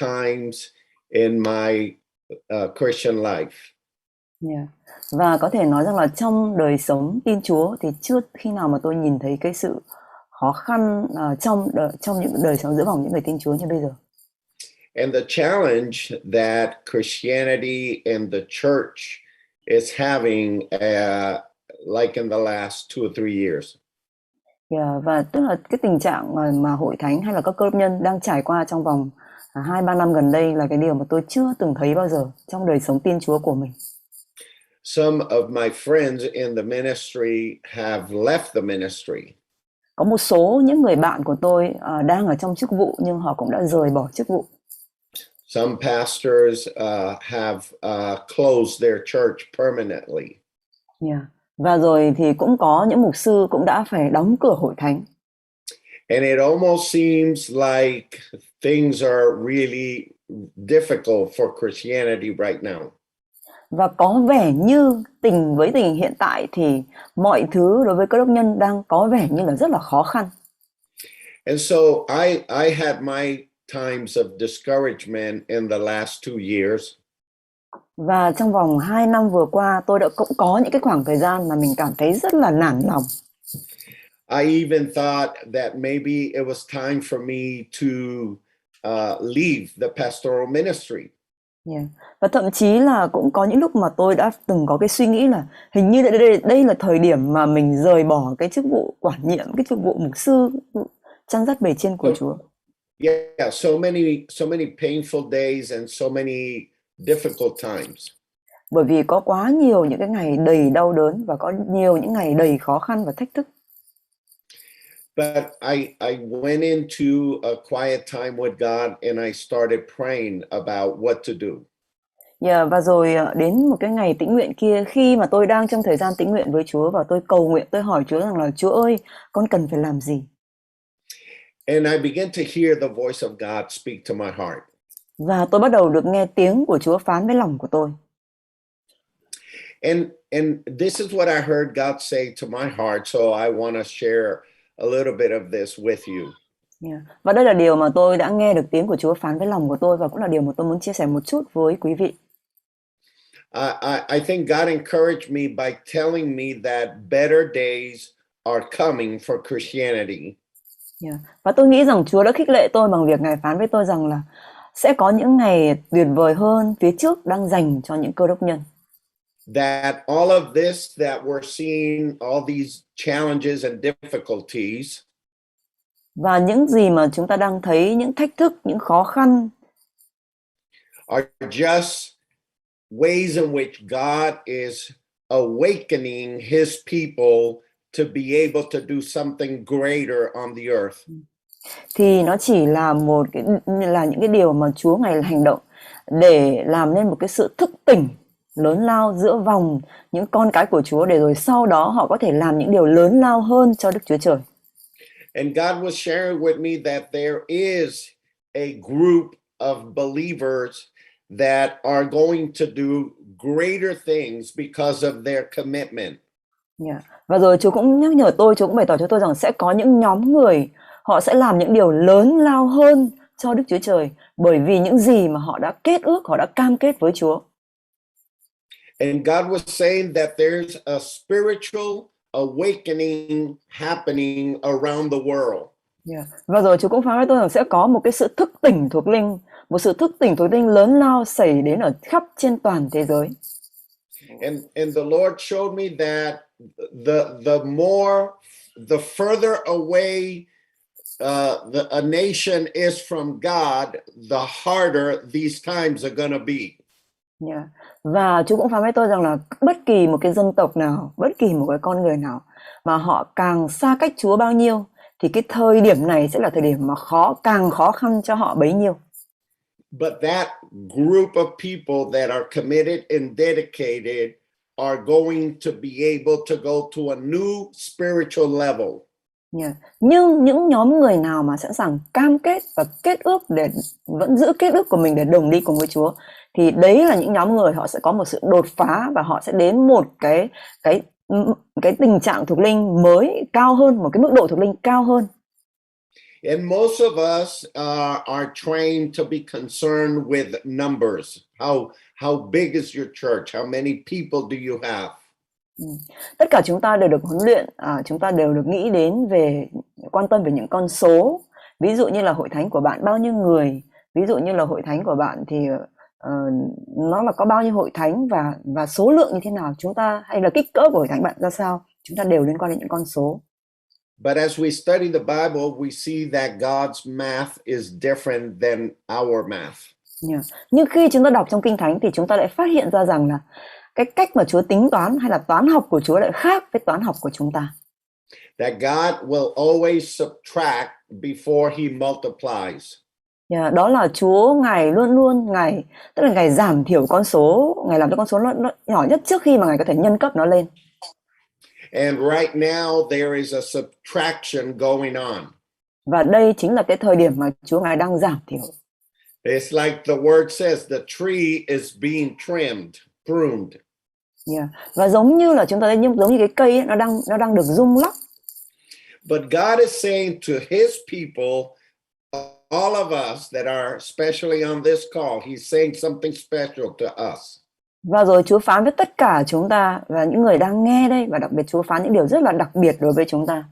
times in my Christian life. Yeah. Và có thể nói rằng là trong đời sống tin Chúa thì chưa khi nào mà tôi nhìn thấy cái sự khó khăn trong những đời sống giữa vòng những người tin Chúa như bây giờ. And the challenge that Christianity and the church is having, like in the last 2 or 3 years. Yeah, và tức là cái tình trạng mà hội thánh hay là các cơ đốc nhân đang trải qua trong vòng 2-3 năm gần đây là cái điều mà tôi chưa từng thấy bao giờ trong đời sống tin Chúa của mình. Some of my friends in the ministry have left the ministry. Có một số những người bạn của tôi đang ở trong chức vụ nhưng họ cũng đã rời bỏ chức vụ. Some pastors have closed their church permanently. Yeah. Và rồi thì cũng có những mục sư cũng đã phải đóng cửa hội thánh. And it almost seems like things are really difficult for Christianity right now. Và có vẻ như với tình hình hiện tại thì mọi thứ đối với cơ đốc nhân đang có vẻ như là rất là khó khăn. And so I had my times of discouragement in the last 2 years. Và trong vòng 2 năm vừa qua tôi cũng có những cái khoảng thời gian mà mình cảm thấy rất là nản lòng. I even thought that maybe it was time for me to leave the pastoral ministry. Yeah. Và thậm chí là cũng có những lúc mà tôi đã từng có cái suy nghĩ là hình như đây là thời điểm mà mình rời bỏ cái chức vụ quản nhiệm, cái chức vụ mục sư chăn dắt bầy chiên của Chúa. Yeah, so many painful days and so many difficult times. Bởi vì có quá nhiều những cái ngày đầy đau đớn và có nhiều những ngày đầy khó khăn và thách thức. But I went into a quiet time with God and I started praying about what to do. Yeah, và rồi đến một cái ngày tĩnh nguyện kia, khi mà tôi đang trong thời gian tĩnh nguyện với Chúa và tôi cầu nguyện, tôi hỏi Chúa rằng là Chúa ơi, con cần phải làm gì? And I began to hear the voice of God speak to my heart. Và tôi bắt đầu được nghe tiếng của Chúa phán với lòng của tôi. And this is what I heard God say to my heart, so I want to share a little bit of this with you. Yeah. Và đây là điều mà tôi đã nghe được tiếng của Chúa phán với lòng của tôi và cũng là điều mà tôi muốn chia sẻ một chút với quý vị. I think God encouraged me by telling me that better days are coming for Christianity. Yeah. Và tôi nghĩ rằng Chúa đã khích lệ tôi bằng việc Ngài phán với tôi rằng là sẽ có những ngày tuyệt vời hơn phía trước đang dành cho những cơ đốc nhân. That all of this that we're seeing, all these challenges and difficulties, và những gì mà chúng ta đang thấy, những thách thức, những khó khăn, are just ways in which God is awakening His people to be able to do something greater on the earth. Thì nó chỉ là những cái điều mà Chúa Ngài hành động để làm nên một cái sự thức tỉnh lớn lao giữa vòng những con cái của Chúa, để rồi sau đó họ có thể làm những điều lớn lao hơn cho Đức Chúa Trời. And God was sharing with me that there is a group of believers that are going to do greater things because of their commitment. Yeah. Và rồi Chúa cũng nhắc nhở tôi, Chúa cũng bày tỏ cho tôi rằng sẽ có những nhóm người họ sẽ làm những điều lớn lao hơn cho Đức Chúa Trời bởi vì những gì mà họ đã kết ước, họ đã cam kết với Chúa. And God was saying that there's a spiritual awakening happening around the world. Yeah. Và rồi Chúa cũng phán với tôi rằng sẽ có một cái sự thức tỉnh thuộc linh, một sự thức tỉnh thuộc linh lớn lao xảy đến ở khắp trên toàn thế giới. And the Lord showed me that the further away a nation is from God, the harder these times are going to be. Yeah. Và Chúa cũng phán với tôi rằng là bất kỳ một cái dân tộc nào, bất kỳ một cái con người nào mà họ càng xa cách Chúa bao nhiêu thì cái thời điểm này sẽ là thời điểm mà càng khó khăn cho họ bấy nhiêu. But that group of people that are committed and dedicated are going to be able to go to a new spiritual level. Yeah. Nhưng những nhóm người nào mà sẵn sàng cam kết và kết ước để vẫn giữ kết ước của mình để đồng đi cùng với Chúa thì đấy là những nhóm người họ sẽ có một sự đột phá và họ sẽ đến một cái tình trạng thuộc linh mới cao hơn, một cái mức độ thuộc linh cao hơn. And most of us are trained to be concerned with numbers. How big is your church? How many people do you have? Tất cả chúng ta đều được huấn luyện, chúng ta đều được nghĩ đến về quan tâm về những con số. Ví dụ như là hội thánh của bạn bao nhiêu người, ví dụ như là hội thánh của bạn thì ờ, nó là có bao nhiêu hội thánh và số lượng như thế nào, chúng ta hay là kích cỡ của hội thánh bạn ra sao, chúng ta đều liên quan đến những con số. But as we study the Bible, we see that God's math is different than our math. Nhưng khi chúng ta đọc trong Kinh Thánh thì chúng ta lại phát hiện ra rằng là cái cách mà Chúa tính toán hay là toán học của Chúa lại khác với toán học của chúng ta. That God will always subtract before he multiplies. Đó là Chúa Ngài luôn luôn tức là Ngài giảm thiểu con số, Ngài làm cho con số nó nhỏ nhất trước khi mà Ngài có thể nhân cấp nó lên. And right now there is a subtraction going on. Và đây chính là cái thời điểm mà Chúa Ngài đang giảm thiểu. It's like the word says, the tree is being trimmed, pruned. Và giống như là chúng ta thấy giống như cái cây ấy, nó đang được rung lắc. But God is saying to his people, all of us that are especially on this call, he's saying something special to us. Và rồi Chúa phán với tất cả chúng ta và những người đang nghe đây, và đặc biệt Chúa phán những điều rất là đặc biệt đối với chúng ta.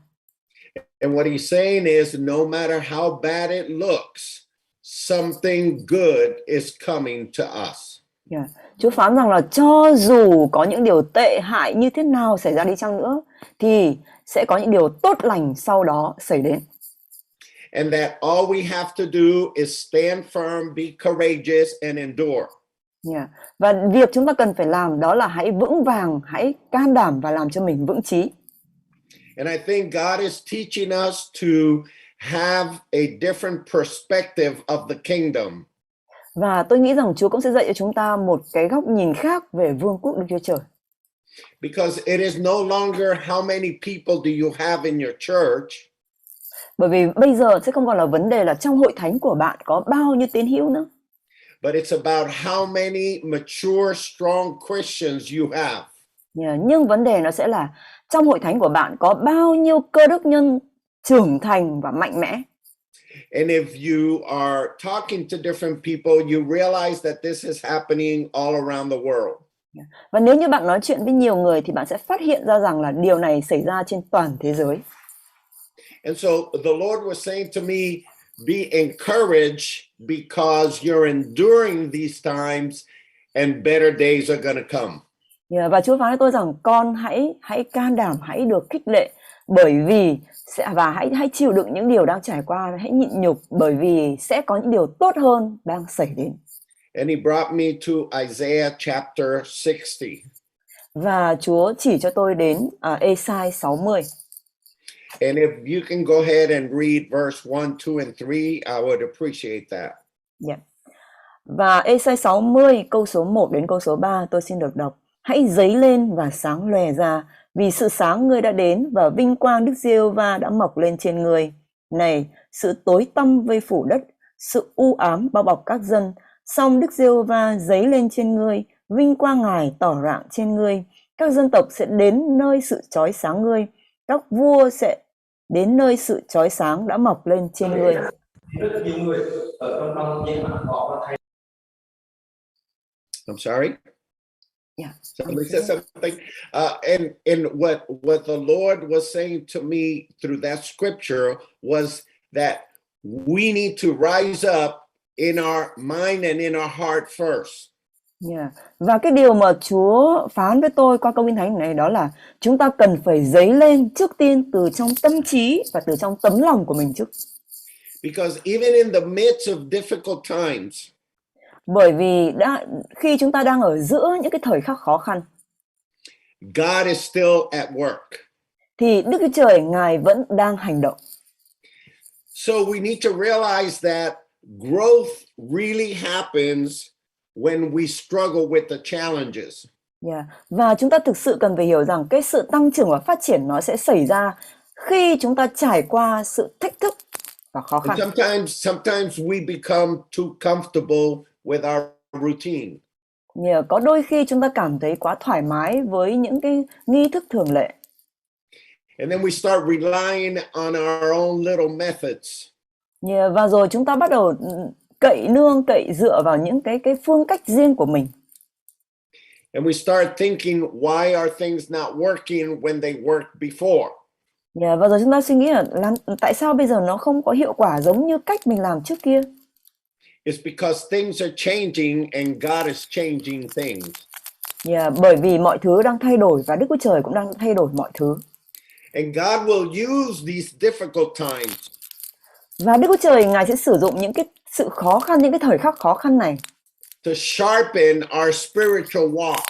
And what he's saying is, no matter how bad it looks, something good is coming to us. Chúa phán rằng là cho dù có những điều tệ hại như thế nào xảy ra đi chăng nữa, thì sẽ có những điều tốt lành sau đó xảy đến. And that all we have to do is stand firm, be courageous and endure. Và việc chúng ta cần phải làm đó là hãy vững vàng, hãy can đảm và làm cho mình vững chí. And I think God is teaching us to have a different perspective of the kingdom. Và tôi nghĩ rằng Chúa cũng sẽ dạy cho chúng ta một cái góc nhìn khác về vương quốc Đức Chúa Trời. Because it is no longer how many people do you have in your church. Bởi vì bây giờ sẽ không còn là vấn đề là trong hội thánh của bạn có bao nhiêu tín hữu nữa. But it's about how many mature, strong Christians you have. Nhưng vấn đề nó sẽ là trong hội thánh của bạn có bao nhiêu cơ đốc nhân trưởng thành và mạnh mẽ. And if you are talking to different people, you realize that this is happening all around the world. Và nếu như bạn nói chuyện với nhiều người thì bạn sẽ phát hiện ra rằng là điều này xảy ra trên toàn thế giới. And so the Lord was saying to me, be encouraged because you're enduring these times and better days are going to come. Và Chúa phán với tôi rằng con hãy can đảm, hãy được khích lệ bởi vì và hãy chịu đựng những điều đang trải qua, hãy nhịn nhục bởi vì sẽ có những điều tốt hơn đang xảy đến. And he brought me to Isaiah chapter 60. Và Chúa chỉ cho tôi đến Ê-sai 60. And if you can go ahead and read verse 1, 2 and 3, I would appreciate that. Và Ê-sai 60 câu số 1 đến câu số 3 tôi xin được đọc. Hãy dấy lên và sáng lòe ra, vì sự sáng ngươi đã đến và vinh quang Đức Giê-hô-va đã mọc lên trên ngươi. Này, sự tối tăm vây phủ đất, sự u ám bao bọc các dân, song Đức Giê-hô-va dấy lên trên ngươi, vinh quang Ngài tỏ rạng trên ngươi. Các dân tộc sẽ đến nơi sự chói sáng ngươi, các vua sẽ đến nơi sự chói sáng đã mọc lên trên ngươi. Rất nhiều người ở trong danh bạ họ thấy. I'm sorry. Somebody said something. And what the Lord was saying to me through that scripture was that we need to rise up in our mind and in our heart first. Và cái điều mà Chúa phán với tôi qua câu Kinh Thánh này đó là chúng ta cần phải dấy lên trước tiên từ trong tâm trí và từ trong tấm lòng của mình trước. Because even in the midst of difficult times, bởi vì khi chúng ta đang ở giữa những cái thời khắc khó khăn, God is still at work. Thì Đức Chúa Trời Ngài vẫn đang hành động. So we need to realize that growth really happens when we struggle with the challenges. Và chúng ta thực sự cần phải hiểu rằng cái sự tăng trưởng và phát triển nó sẽ xảy ra khi chúng ta trải qua sự thách thức và khó khăn. Sometimes we become too comfortable with our routine. Có đôi khi chúng ta cảm thấy quá thoải mái với những cái nghi thức thường lệ. And then we start relying on our own little methods. Và rồi chúng ta bắt đầu cậy nương, cậy dựa vào những cái phương cách riêng của mình. And we start thinking, why are things not working when they worked before? Và rồi chúng ta suy nghĩ là tại sao bây giờ nó không có hiệu quả giống như cách mình làm trước kia? It's because things are changing and God is changing things. Bởi vì mọi thứ đang thay đổi và Đức Chúa Trời cũng đang thay đổi mọi thứ. And God will use these difficult times Và Đức Chúa Trời Ngài sẽ sử dụng những cái sự khó khăn, những cái thời khắc khó khăn này to sharpen our spiritual walk.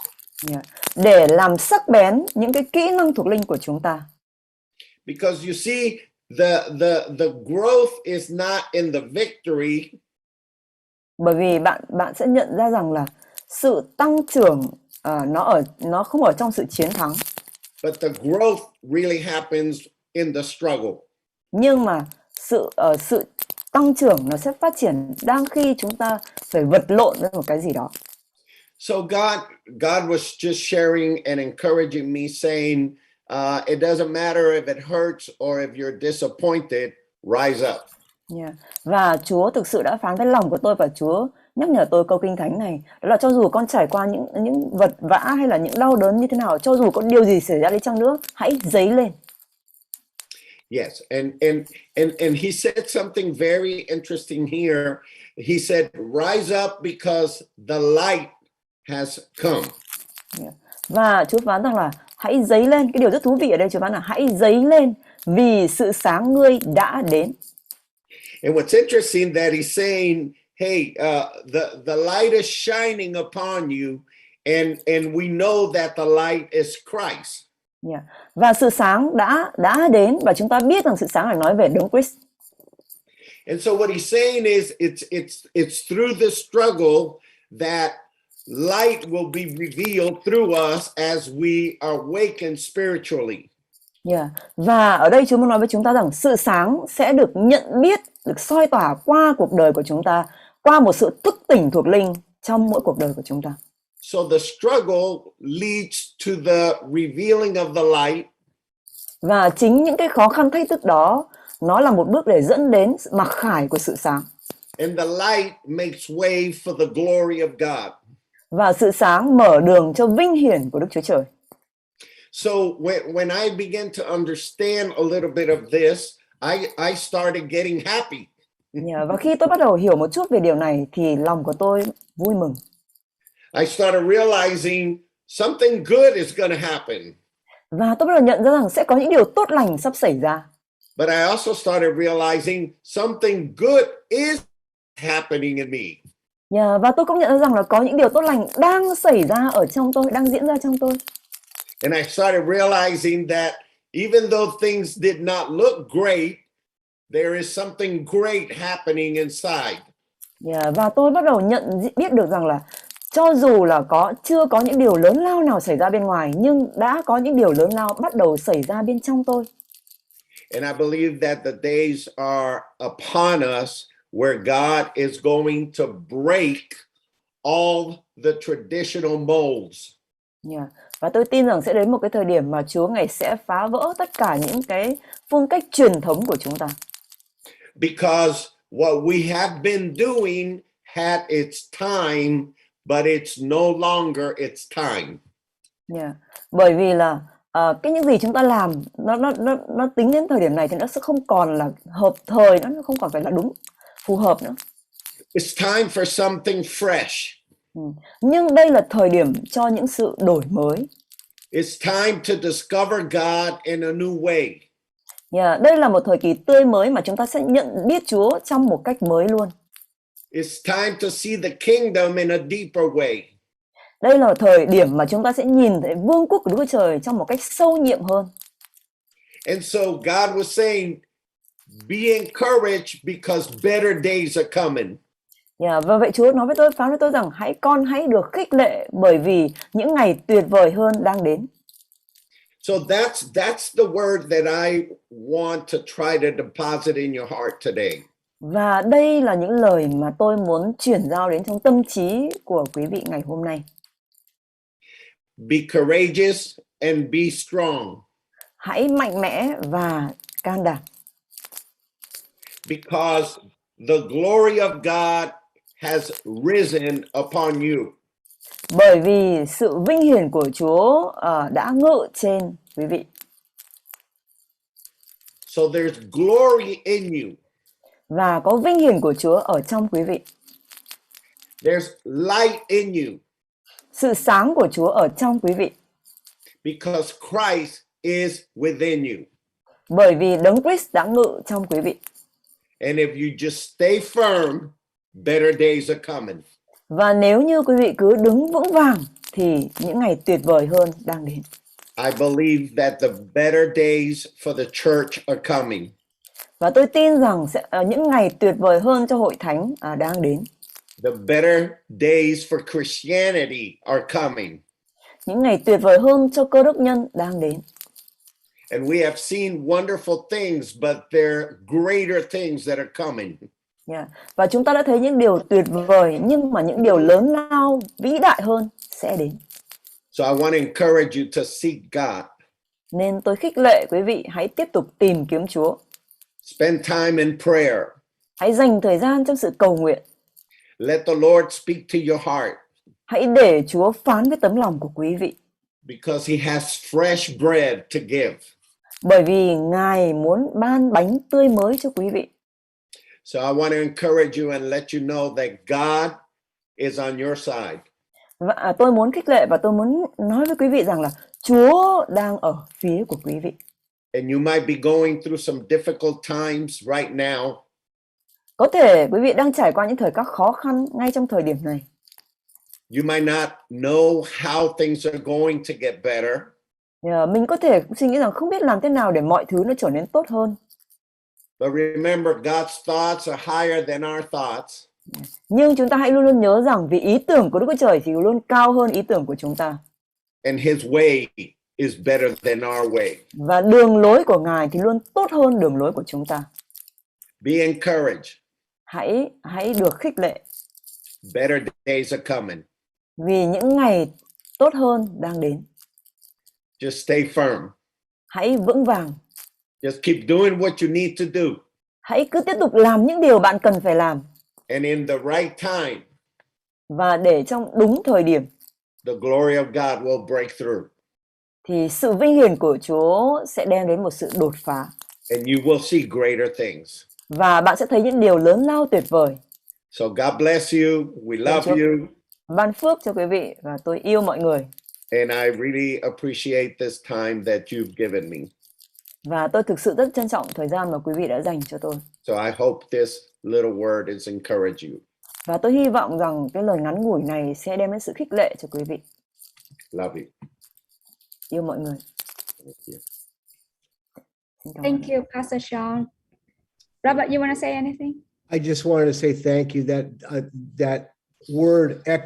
để làm sắc bén những cái kỹ năng thuộc linh của chúng ta. Because you see, the growth is not in the victory, Bởi vì bạn sẽ nhận ra rằng là sự tăng trưởng nó không ở trong sự chiến thắng, but the growth really happens in the struggle. nhưng mà sự tăng trưởng nó sẽ phát triển đang khi chúng ta phải vật lộn với một cái gì đó. So God was just sharing and encouraging me, saying, it doesn't matter if it hurts or if you're disappointed, rise up. Và Chúa thực sự đã phán với lòng của tôi, và Chúa nhắc nhở tôi câu kinh thánh này, đó là cho dù con trải qua những vật vã hay là những đau đớn như thế nào, cho dù có điều gì xảy ra đi chăng nữa, hãy dấy lên. Yes, and he said something very interesting here. He said, rise up because the light has come. Và Chúa phán rằng là hãy dấy lên. Cái điều rất thú vị ở đây Chúa phán là hãy dấy lên vì sự sáng ngươi đã đến. And what's interesting that he's saying, hey, the light is shining upon you, and we know that the light is Christ. Và sự sáng đã đến, và chúng ta biết rằng sự sáng là nói về Đấng Christ. And so what he's saying is, it's through the struggle that light will be revealed through us as we are awakened spiritually. Và ở đây Chúa muốn nói với chúng ta rằng sự sáng sẽ được nhận biết, được soi tỏa qua cuộc đời của chúng ta, qua một sự thức tỉnh thuộc linh trong mỗi cuộc đời của chúng ta. So the struggle leads to the revealing of the light. Và chính những cái khó khăn thách thức đó, nó là một bước để dẫn đến mặc khải của sự sáng. And the light makes way for the glory of God. Và sự sáng mở đường cho vinh hiển của Đức Chúa Trời. So when I began to understand a little bit of this, I started getting happy. Và khi tôi bắt đầu hiểu một chút về điều này thì lòng của tôi vui mừng. I started realizing something good is going to happen. Và tôi bắt đầu nhận ra rằng sẽ có những điều tốt lành sắp xảy ra. But I also started realizing something good is happening in me. Và tôi cũng nhận ra rằng là có những điều tốt lành đang xảy ra ở trong tôi, đang diễn ra trong tôi. And I started realizing that even though things did not look great, there is something great happening inside. Và tôi bắt đầu biết được rằng là cho dù là chưa có những điều lớn lao nào xảy ra bên ngoài, nhưng đã có những điều lớn lao bắt đầu xảy ra bên trong tôi. And I believe that the days are upon us where God is going to break all the traditional molds. Và tôi tin rằng sẽ đến một cái thời điểm mà Chúa Ngài sẽ phá vỡ tất cả những cái phương cách truyền thống của chúng ta. Because what we have been doing had its time, but it's no longer its time. Bởi vì là những gì chúng ta làm nó tính đến thời điểm này thì nó sẽ không còn là hợp thời, nó không còn phải là đúng, phù hợp nữa. It's time for something fresh. Nhưng đây là thời điểm cho những sự đổi mới. It's time to discover God in a new way. Đây là một thời kỳ tươi mới mà chúng ta sẽ nhận biết Chúa trong một cách mới luôn. It's time to see the kingdom in a deeper way. Đây là thời điểm mà chúng ta sẽ nhìn thấy vương quốc của Đức Chúa Trời trong một cách sâu nhiệm hơn. And so God was saying, be encouraged because better days are coming. Và vậy Chúa nói với tôi, phán với tôi rằng hãy được khích lệ bởi vì những ngày tuyệt vời hơn đang đến. So that's the word that I want to try to deposit in your heart today. Và đây là những lời mà tôi muốn chuyển giao đến trong tâm trí của quý vị ngày hôm nay. Be courageous and be strong. Hãy mạnh mẽ và can đảm. because the glory of God has risen upon you. Bởi vì sự vinh hiển của Chúa đã ngự trên quý vị. So there's glory in you. Và có vinh hiển của Chúa ở trong quý vị. There's light in you Sự sáng của Chúa ở trong quý vị. because Christ is within you. Bởi vì Đấng Christ đã ngự trong quý vị. And if you just stay firm, better days are coming. Và nếu như quý vị cứ đứng vững vàng thì những ngày tuyệt vời hơn đang đến. I believe that the better days for the church are coming. Và tôi tin rằng những ngày tuyệt vời hơn cho hội thánh đang đến. The better days for Christianity are coming. Những ngày tuyệt vời hơn cho cơ đốc nhân đang đến. And we have seen wonderful things, but there are greater things that are coming. Yeah. Và chúng ta đã thấy những điều tuyệt vời, nhưng mà những điều lớn lao, vĩ đại hơn sẽ đến. So I want to encourage you to seek God. Nên tôi khích lệ quý vị hãy tiếp tục tìm kiếm Chúa. Spend time in prayer. Hãy dành thời gian trong sự cầu nguyện. Let the Lord speak to your heart. Hãy để Chúa phán với tấm lòng của quý vị. Because he has fresh bread to give. Bởi vì Ngài muốn ban bánh tươi mới cho quý vị. So I want to encourage you and let you know that God is on your side. Và tôi muốn khích lệ và tôi muốn nói với quý vị rằng là Chúa đang ở phía của quý vị. And you might be going through some difficult times right now. Có thể quý vị đang trải qua những thời khắc khó khăn ngay trong thời điểm này. You might not know how things are going to get better. Mình có thể suy nghĩ rằng không biết làm thế nào để mọi thứ nó trở nên tốt hơn. But remember, God's thoughts are higher than our thoughts. Nhưng chúng ta hãy luôn luôn nhớ rằng vì ý tưởng của Đức Chúa Trời thì luôn cao hơn ý tưởng của chúng ta. And his way is better than our way. Và đường lối của Ngài thì luôn tốt hơn đường lối của chúng ta. Be encouraged. Hãy được khích lệ. Better days are coming. Vì những ngày tốt hơn đang đến. Just stay firm. Hãy vững vàng. Just keep doing what you need to do. Hãy cứ tiếp tục làm những điều bạn cần phải làm. And in the right time, và để trong đúng thời điểm the glory of God will break through. Thì sự vinh hiển của Chúa sẽ đem đến một sự đột phá. And you will see greater things. Và bạn sẽ thấy những điều lớn lao tuyệt vời. So God bless you. We love you. Ban phước cho quý vị và tôi yêu mọi người. And I really appreciate this time that you've given me. Và tôi thực sự rất trân trọng thời gian mà quý vị đã dành cho tôi. So I hope this little word is encourage you. Và tôi hy vọng rằng cái lời ngắn ngủi này sẽ đem đến sự khích lệ cho quý vị. Love you. Yêu mọi người. Thank you, Pastor Sean. Robert, you want to say anything? I just wanted to say thank you. That word echo